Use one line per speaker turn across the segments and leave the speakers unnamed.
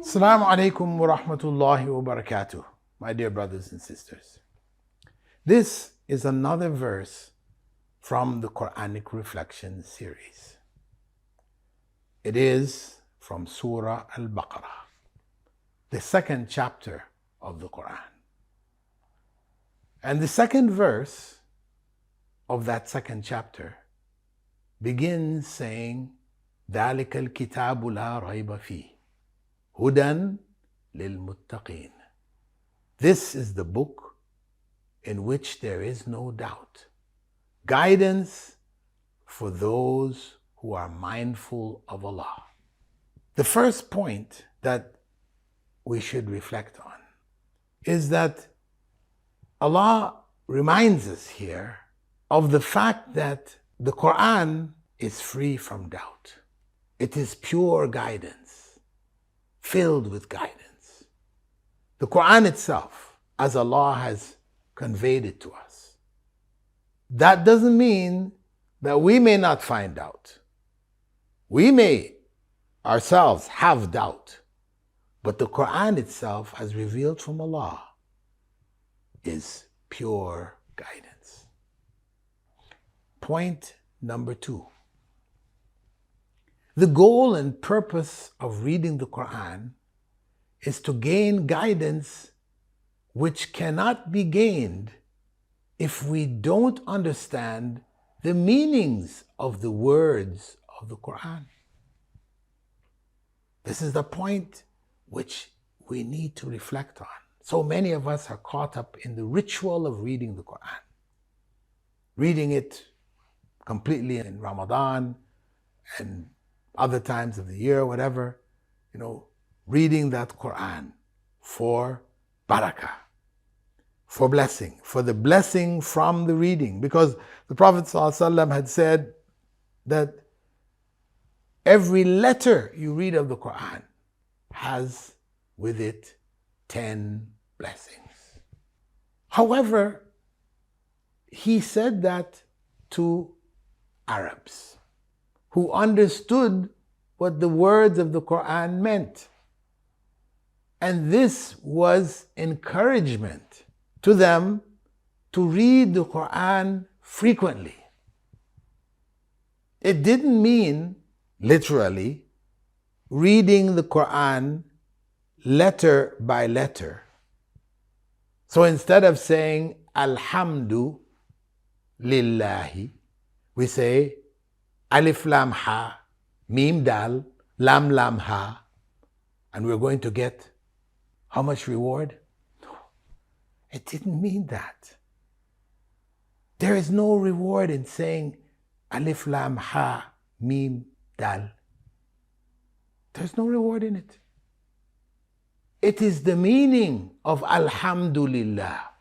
Assalamu alaikum wa rahmatullahi wa barakatuh, my dear brothers and sisters. This is another verse from the Quranic Reflection series. It is from Surah Al-Baqara, the second chapter of the Quran. And the second verse of that second chapter begins saying, ذَلِكَ الْكِتَابُ لَا رَيْبَ فِيهِ Hudan lil-muttaqin. This is the book in which there is no doubt. Guidance for those who are mindful of Allah. The first point that we should reflect on is that Allah reminds us here of the fact that the Quran is free from doubt. It is pure guidance, filled with guidance. The Quran itself, as Allah has conveyed it to us. That doesn't mean that we may not find doubt. We may ourselves have doubt, but the Quran itself, as revealed from Allah, is pure guidance. Point number 2. The goal and purpose of reading the Quran is to gain guidance which cannot be gained if we don't understand the meanings of the words of the Quran. This is the point which we need to reflect on. So many of us are caught up in the ritual of reading the Quran. Reading it completely in Ramadan and other times of the year, whatever, reading that Quran for barakah, for blessing, for the blessing from the reading. Because the Prophet ﷺ had said that every letter you read of the Quran has with it 10 blessings. However, he said that to Arabs who understood what the words of the Quran meant. And this was encouragement to them to read the Quran frequently. It didn't mean, literally, reading the Quran letter by letter. So instead of saying, Alhamdu Lillahi, we say, Alif Lam Ha, Mim Dal, Lam Lam Ha, and we're going to get how much reward? No, it didn't mean that. There is no reward in saying Alif Lam Ha, Mim Dal. There's no reward in it. It is the meaning of Alhamdulillah.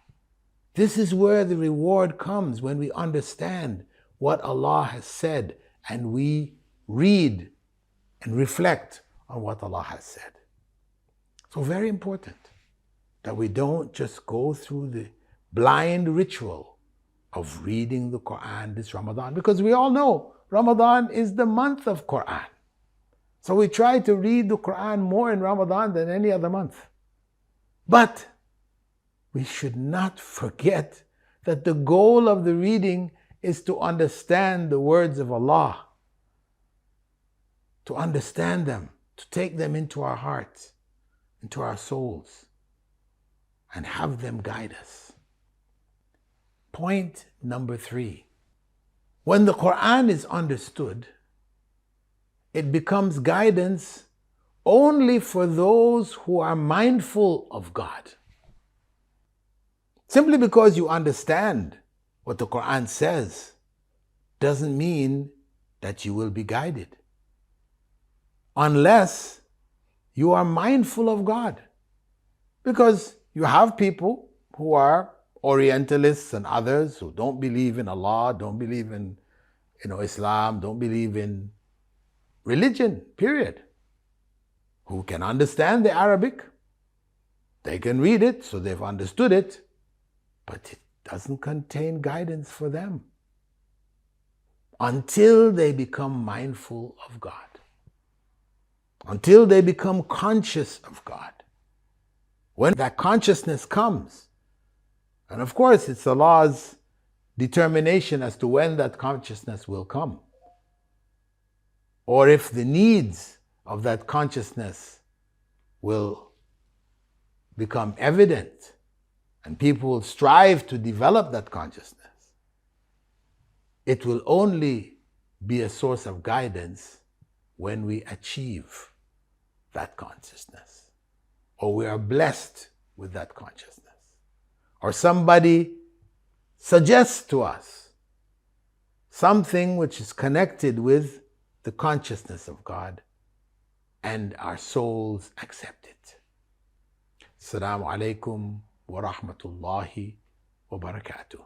This is where the reward comes, when we understand what Allah has said and we read and reflect on what Allah has said. So very important that we don't just go through the blind ritual of reading the Quran this Ramadan, because we all know Ramadan is the month of Quran. So we try to read the Quran more in Ramadan than any other month. But we should not forget that the goal of the reading is to understand the words of Allah, to understand them, to take them into our hearts, into our souls, and have them guide us. Point number 3. When the Quran is understood, it becomes guidance only for those who are mindful of God. Simply because you understand what the Quran says doesn't mean that you will be guided, unless you are mindful of God. Because you have people who are Orientalists and others who don't believe in Allah, don't believe in Islam, don't believe in religion, period, who can understand the Arabic. They can read it, so they've understood it, but it doesn't contain guidance for them until they become mindful of God. until they become conscious of God. When that consciousness comes, and of course it's Allah's determination as to when that consciousness will come, or if the needs of that consciousness will become evident and people will strive to develop that consciousness, it will only be a source of guidance when we achieve that consciousness, or we are blessed with that consciousness, or somebody suggests to us something which is connected with the consciousness of God, and our souls accept it. Assalamu alaikum wa rahmatullahi wa barakatuh.